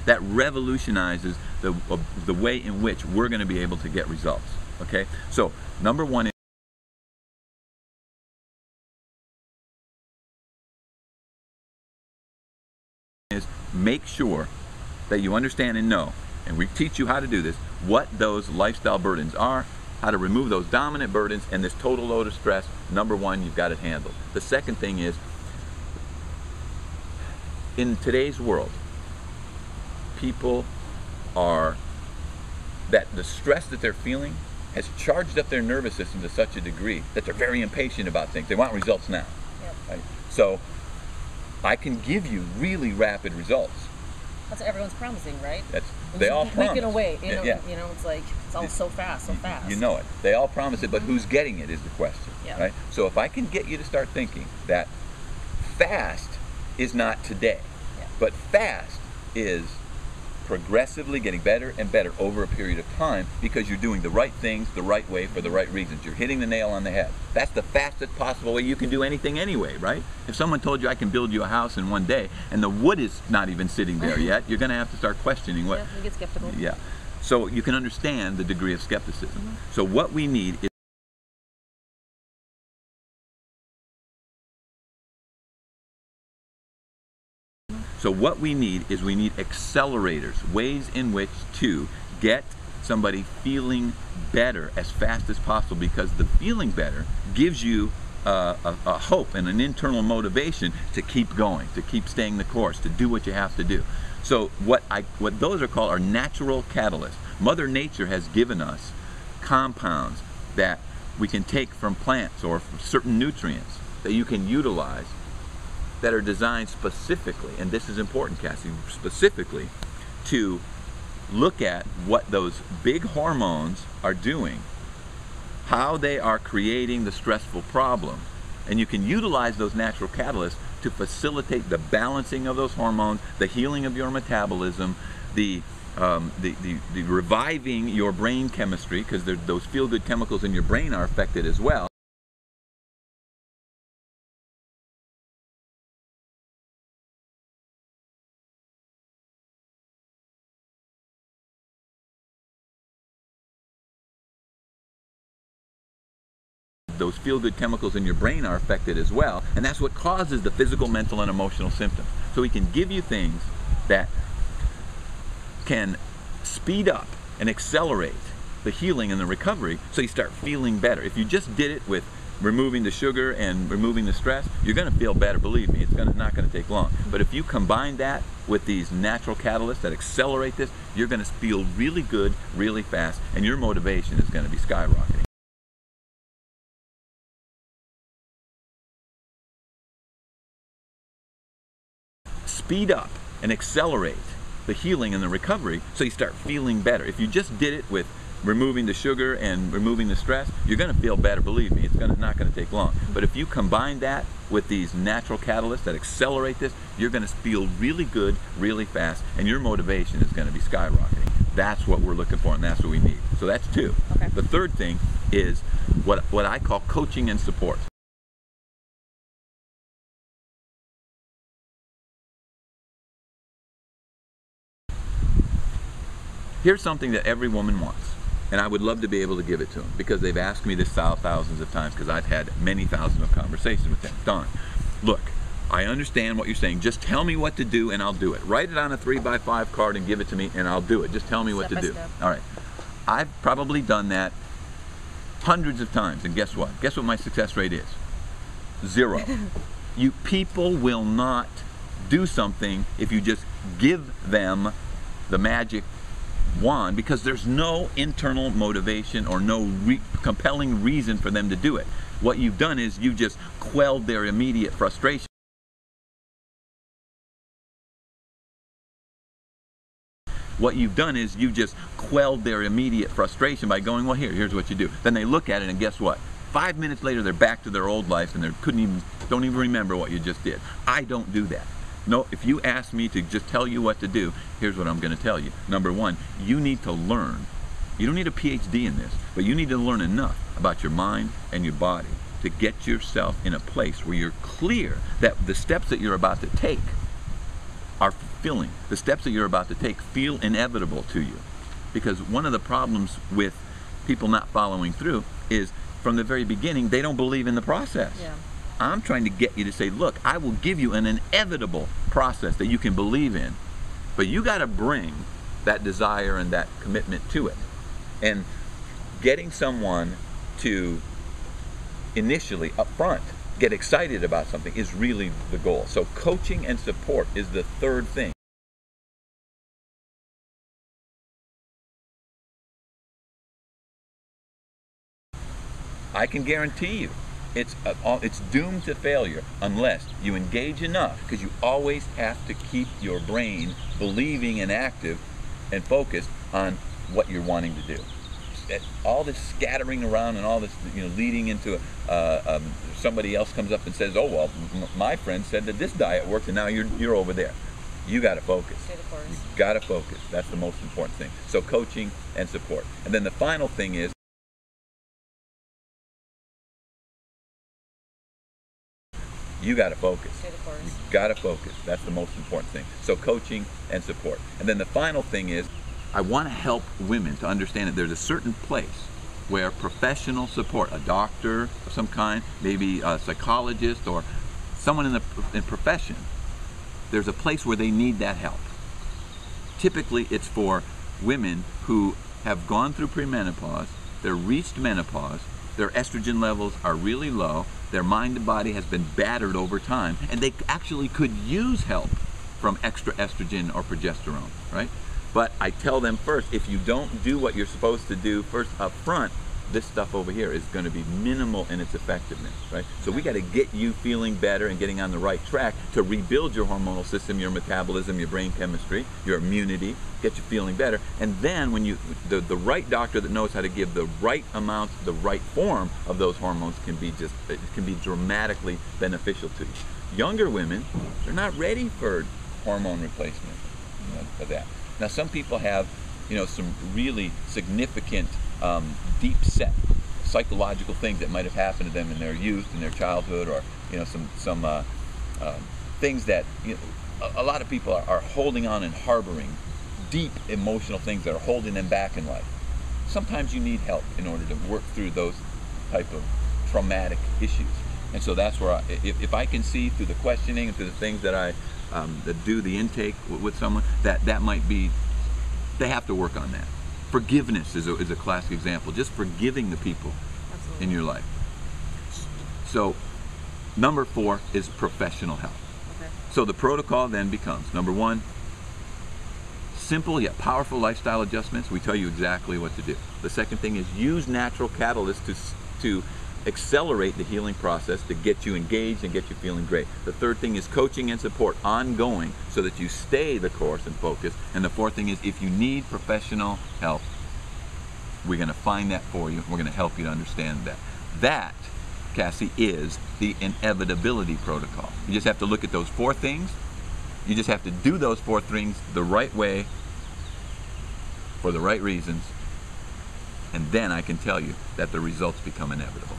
that revolutionizes the way in which we're going to be able to get results. Okay, so number one is make sure that you understand and know, and we teach you how to do this, what those lifestyle burdens are, how to remove those dominant burdens and this total load of stress. Number one, you've got it handled. The second thing is, in today's world, people are, that the stress that they're feeling has charged up their nervous system to such a degree that they're very impatient about things. They want results now. Yep. Right? So I can give you really rapid results. That's what everyone's promising, right? They all promise. Week away, you know, Yeah. you know, it's like it's all so fast, so fast. You know it. They all promise it, but who's getting it is the question, Yeah. right? So if I can get you to start thinking that fast is not today, Yeah. but fast is progressively getting better and better over a period of time because you're doing the right things the right way for the right reasons. You're hitting the nail on the head. That's the fastest possible way you can do anything anyway, right? If someone told you I can build you a house in one day and the wood is not even sitting there yet, you're going to have to start questioning what. Yeah, you get skeptical. Yeah. So you can understand the degree of skepticism. So what we need is we need accelerators, ways in which to get somebody feeling better as fast as possible, because the feeling better gives you a hope and an internal motivation to keep going, to keep staying the course, to do what you have to do. So what those are called are natural catalysts. Mother Nature has given us compounds that we can take from plants or from certain nutrients that you can utilize that are designed specifically, and this is important, Cassie, specifically to look at what those big hormones are doing, how they are creating the stressful problem. And you can utilize those natural catalysts to facilitate the balancing of those hormones, the healing of your metabolism, the reviving your brain chemistry, because those feel-good chemicals in your brain are affected as well. Those feel-good chemicals in your brain are affected as well, and that's what causes the physical, mental, and emotional symptoms. So we can give you things that can speed up and accelerate the healing and the recovery so you start feeling better. If you just did it with removing the sugar and removing the stress, you're going to feel better, believe me. It's not going to take long. But if you combine that with these natural catalysts that accelerate this, you're going to feel really good, really fast, and your motivation is going to be skyrocketing. Speed up and accelerate the healing and the recovery so you start feeling better. If you just did it with removing the sugar and removing the stress, you're going to feel better, believe me. It's not going to take long. But if you combine that with these natural catalysts that accelerate this, you're going to feel really good, really fast, and your motivation is going to be skyrocketing. That's what we're looking for, and that's what we need. So that's two. Okay. The third thing is what I call coaching and support. Here's something that every woman wants, and I would love to be able to give it to them, because they've asked me this thousands of times, because I've had many thousands of conversations with them. Don, look, I understand what you're saying. Just tell me what to do and I'll do it. Write it on a 3x5 card and give it to me and I'll do it. Just tell me what to do. All right. I've probably done that hundreds of times, and guess what? Guess what my success rate is? 0. You people will not do something if you just give them the magic wand, because there's no internal motivation or no compelling reason for them to do it. What you've done is you've just quelled their immediate frustration. What you've done is you've just quelled their immediate frustration by going, well, here's what you do. Then they look at it, and guess what? 5 minutes later, they're back to their old life, and they don't even remember what you just did. I don't do that. No, if you ask me to just tell you what to do, here's what I'm going to tell you. Number one, you need to learn. You don't need a PhD in this, but you need to learn enough about your mind and your body to get yourself in a place where you're clear that the steps that you're about to take are fulfilling. The steps that you're about to take feel inevitable to you. Because one of the problems with people not following through is from the very beginning, they don't believe in the process. Yeah. I'm trying to get you to say, look, I will give you an inevitable process that you can believe in, but you got to bring that desire and that commitment to it. And getting someone to initially, up front, get excited about something is really the goal. So coaching and support is the third thing. I can guarantee you it's doomed to failure unless you engage enough, because you always have to keep your brain believing and active and focused on what you're wanting to do. All this scattering around and all this, leading into somebody else comes up and says, "Oh well, my friend said that this diet works, and now you're over there." You got to focus. Stay the course. You got to focus. That's the most important thing. So coaching and support, and then the final thing is, you got to focus. Stay the course. You got to focus. That's the most important thing. So coaching and support. And then the final thing is, I want to help women to understand that there's a certain place where professional support, a doctor of some kind, maybe a psychologist or someone in profession, there's a place where they need that help. Typically, it's for women who have gone through premenopause, they're reached menopause, their estrogen levels are really low, their mind and body has been battered over time, and they actually could use help from extra estrogen or progesterone, right? But I tell them first, if you don't do what you're supposed to do first up front, this stuff over here is going to be minimal in its effectiveness, right? So we got to get you feeling better and getting on the right track to rebuild your hormonal system, your metabolism, your brain chemistry, your immunity, get you feeling better. And then when the right doctor that knows how to give the right amount, the right form of those hormones can be dramatically beneficial to you. Younger women, they're not ready for hormone replacement for that. Now some people have, some really significant deep set psychological things that might have happened to them in their youth, in their childhood, or some things that a lot of people are holding on and harboring deep emotional things that are holding them back in life. Sometimes you need help in order to work through those type of traumatic issues. And so that's where if I can see through the questioning and through the things that I that do the intake with someone, that might be, they have to work on that. Forgiveness is a classic example, just forgiving the people Absolutely. in your life. So number 4 is professional help. Okay. So the protocol then becomes, number 1, simple yet powerful lifestyle adjustments. We tell you exactly what to do. The second thing is use natural catalysts to accelerate the healing process, to get you engaged and get you feeling great. The third thing is coaching and support ongoing so that you stay the course and focus. And the fourth thing is, if you need professional help, we're going to find that for you. We're going to help you to understand that. That, Cassie, is the inevitability protocol. You just have to look at those 4 things. You just have to do those 4 things the right way for the right reasons. And then I can tell you that the results become inevitable.